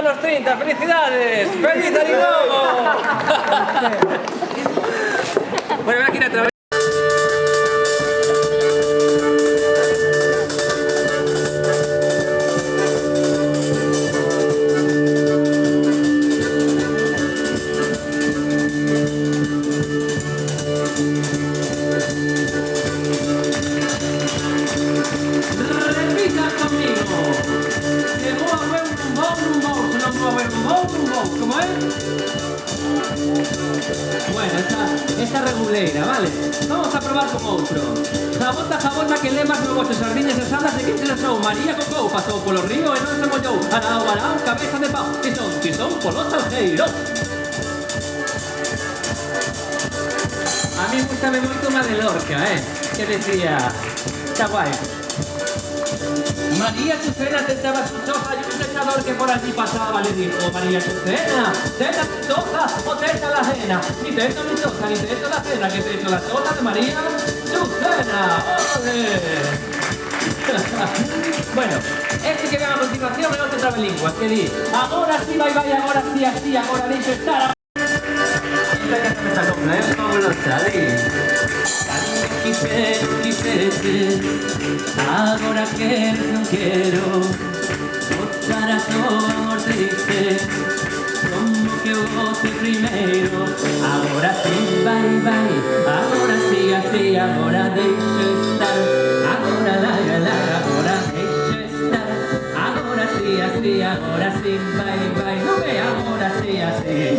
los 30, felicidades. ¡Feliz Año Nuevo! Bueno, ven aquí otra vez. ¿Cómo es? Bueno, esta regulera, vale? Vamos a probar con outro. Jabota que lemas no goches sardiñas asadas de que se sou María Cocou pasou polo río e non se mollou. Arao, cabeza de pau, tizón polo salgueiro. A mí gustame moito unha de Lorca, que decía, está guai. María Chucena tentaba su choza y un tentador que por allí pasaba le dijo: María Chucena, tenta tu choza o tenta la cena. Ni tenta mi choza, ni tenta la cena, que tenta la choza de María Chucena. ¡Ole! Bueno, este que ven a continuación es otro trabalingua que di: ahora sí, vai, ahora sí, así, ahora dice estar. Esta copla es fabulosa, quisete, agora que non quero botar a todo triste, como que eu goce primeiro. Agora sí, vai, agora sí, así, agora deixo estar. Agora agora deixo estar. Agora sí, así, agora sí, vai, non ve, agora sí, así.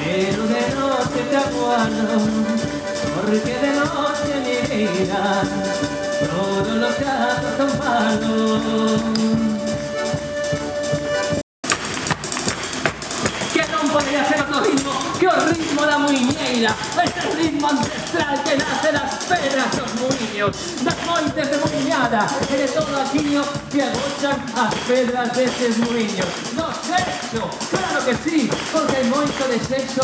Pero de noche te aguardo, porque de noche mi vida todos los gatos son malos. Que non podría ser otro ritmo que o ritmo da muiñeira, este ritmo ancestral que nace das pedras dos muiños, das montes de muiñada e de todo aquilo que agochan as pedras destes muiños. No sexo, claro que sí, porque hai moito de sexo.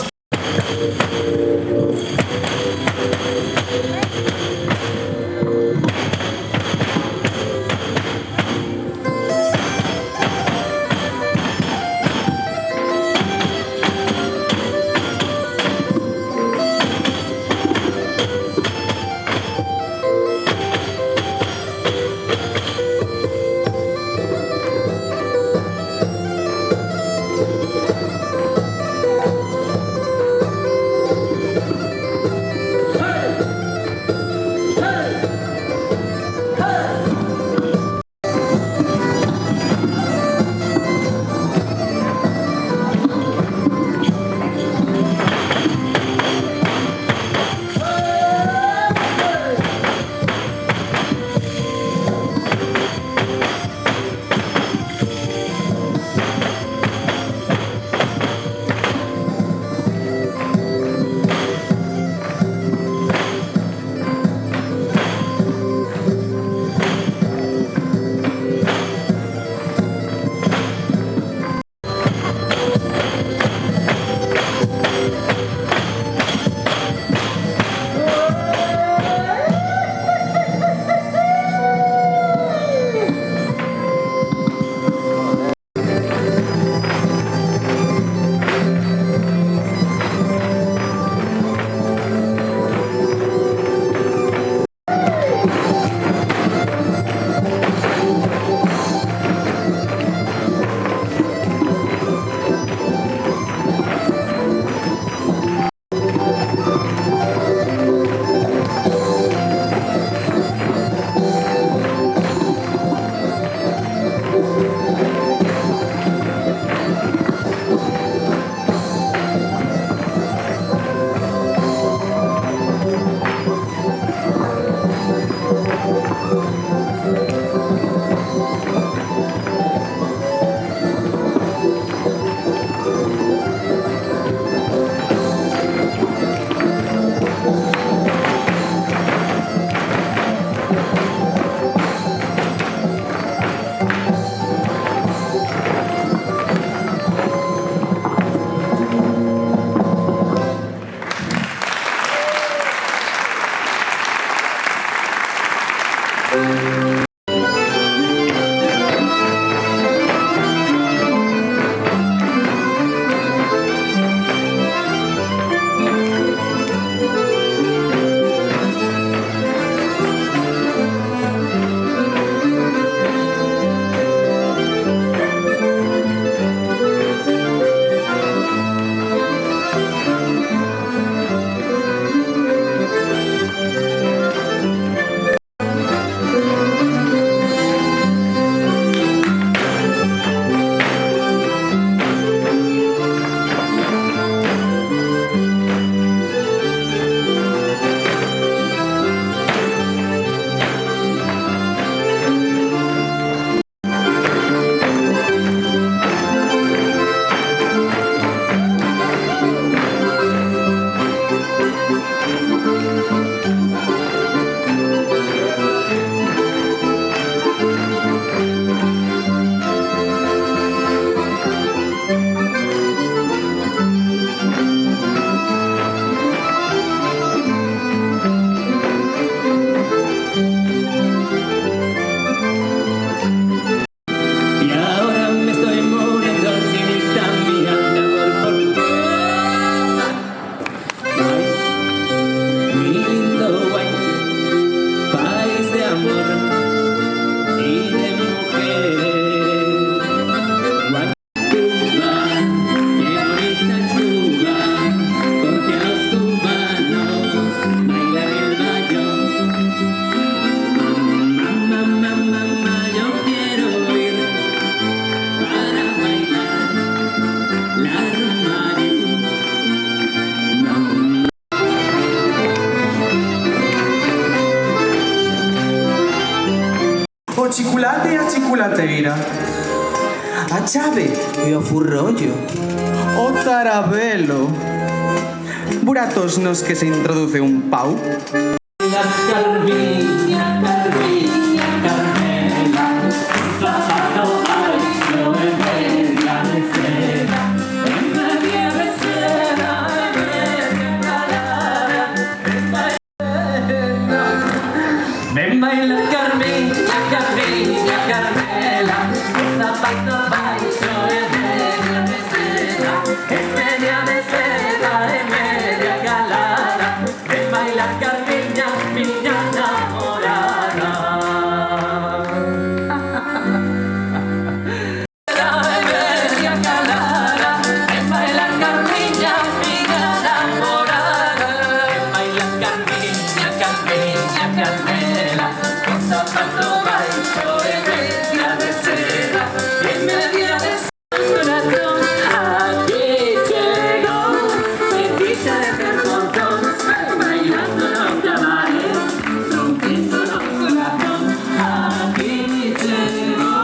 chocolate e a chocolateira, a chave e o furrollo, o tarabelo, buratos nos que se introduce un pau. La Carmiña, Carmiña, Carmela, un zapato ancho en media de seda, en media de seda, en media calada, ven baila Carmiña, Carmiña, Carmela, un zapato ancho en media de seda, en media de seda, en media calada, ven baila Carmiña, niña enamorada. En media calada, ven baila Carmiña, niña enamorada. Ven baila Carmiña, Carmiña, Carmela, con zapato ancho en media de seda, en media de corazón. Aquí llegó, bendita de montón, bailando los caballos, rompiendo los corazones. Aquí llegó,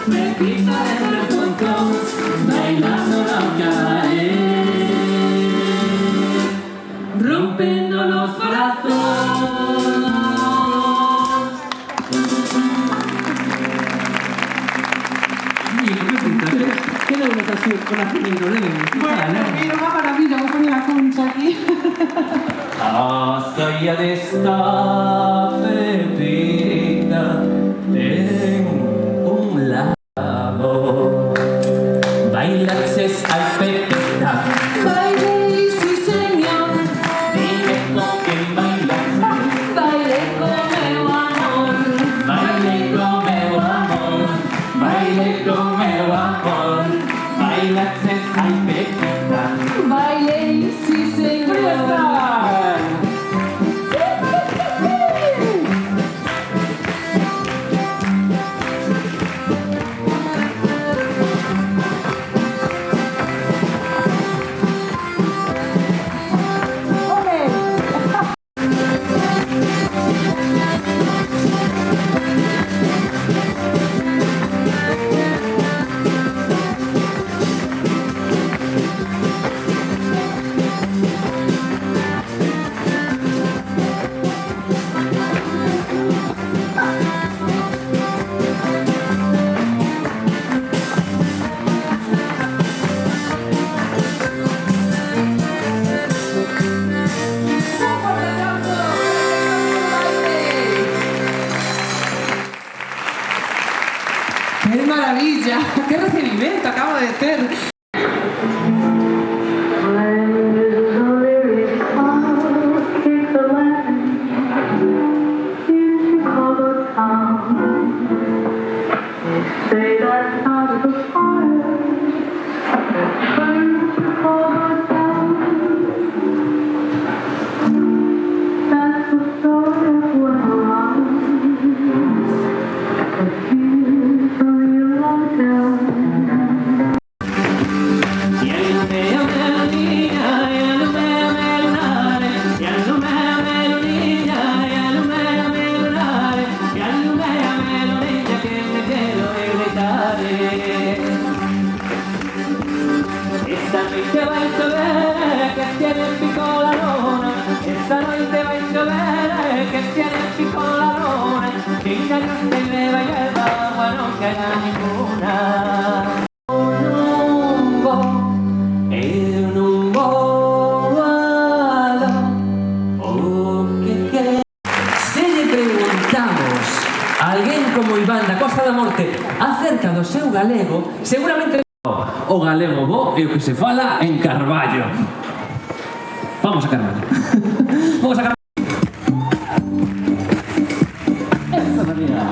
bendita de montón, bailando los caballos, rompiendo los corazones. ¿Qué no una canción con la primera Bueno, era una maravilla, voy a poner la concha aquí. soy de esta pepita en un lago. Baila esta pepita, Baile, sí señor, dime con quién bailas. baile con meu amor. Baile con meu amor, baile con meu amor. Baila esta pepita. Baile, sí señor. ¡Qué maravilla! ¡Qué recibimiento acabo de tener! Esta noche va a llover, que tiene el pico la luna. Esta noche va a llover, que tiene el pico la luna. Chica, no te le va a llevar, bueno, que no ninguna. En un bolo, porque se le preguntamos a alguén como Iván da Costa da Morte acerca do seu galego, seguramente o galego bo é o que se fala en Carballo. Vamos a Carballo. Vamos a Carballo. Esa María.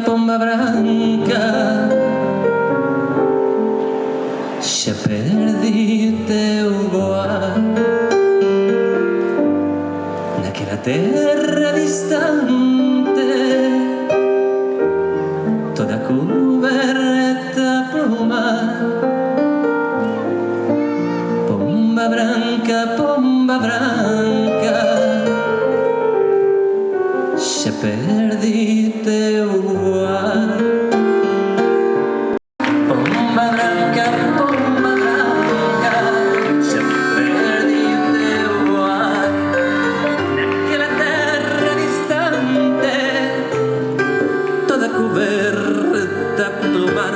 Pomba branca, xa perdi teu voar naquela terra distante, toda coberta polo mar. Pomba branca, xa perdi teu voar. Pomba branca, xa perdi teu voar naquela terra distante, toda coberta pelo mar.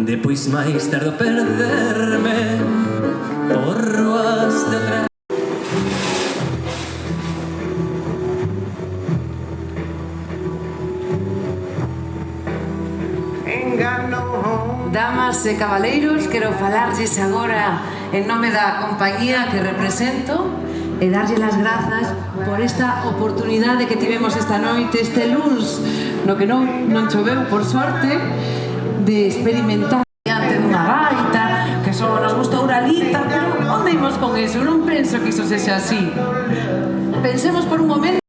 Depois máis tarde perderme por ruas de outra. Damas e cabaleiros, quero falarlles agora en nome da compañía que represento e darlle as grazas por esta oportunidade que tivemos esta noite, este luns, no que non choveu, por sorte, de experimentar diante dunha baita, que só nos gusta Uralita, pero onde imos con eso? Eu non penso que iso sexa así. Pensemos por un momento.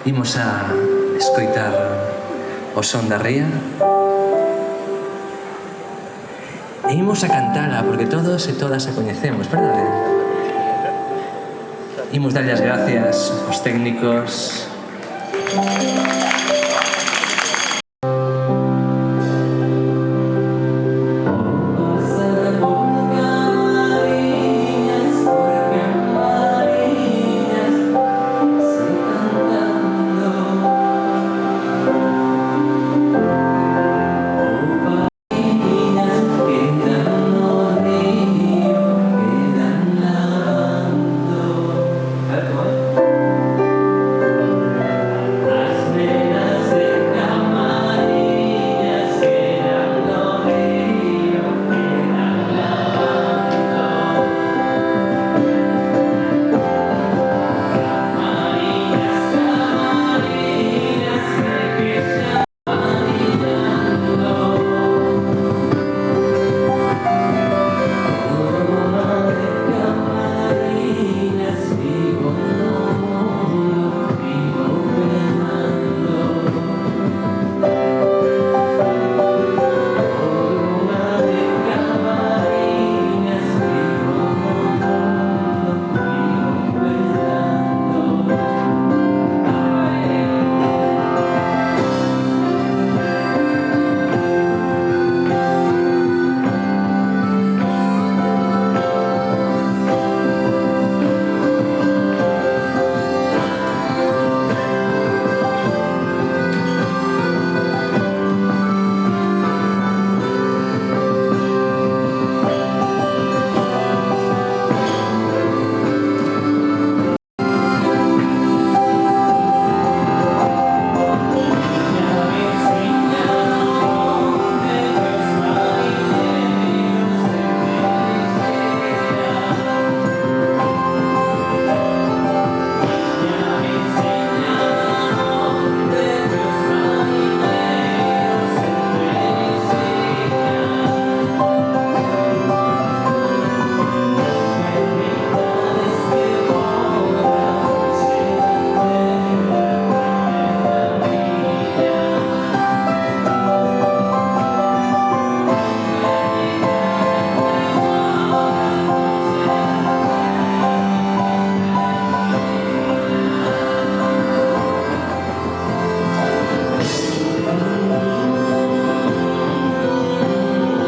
Imos a escoitar o son da ría. E imos a cantala, porque todos e todas a coñecemos, verdade? Imos darlle as gracias aos técnicos,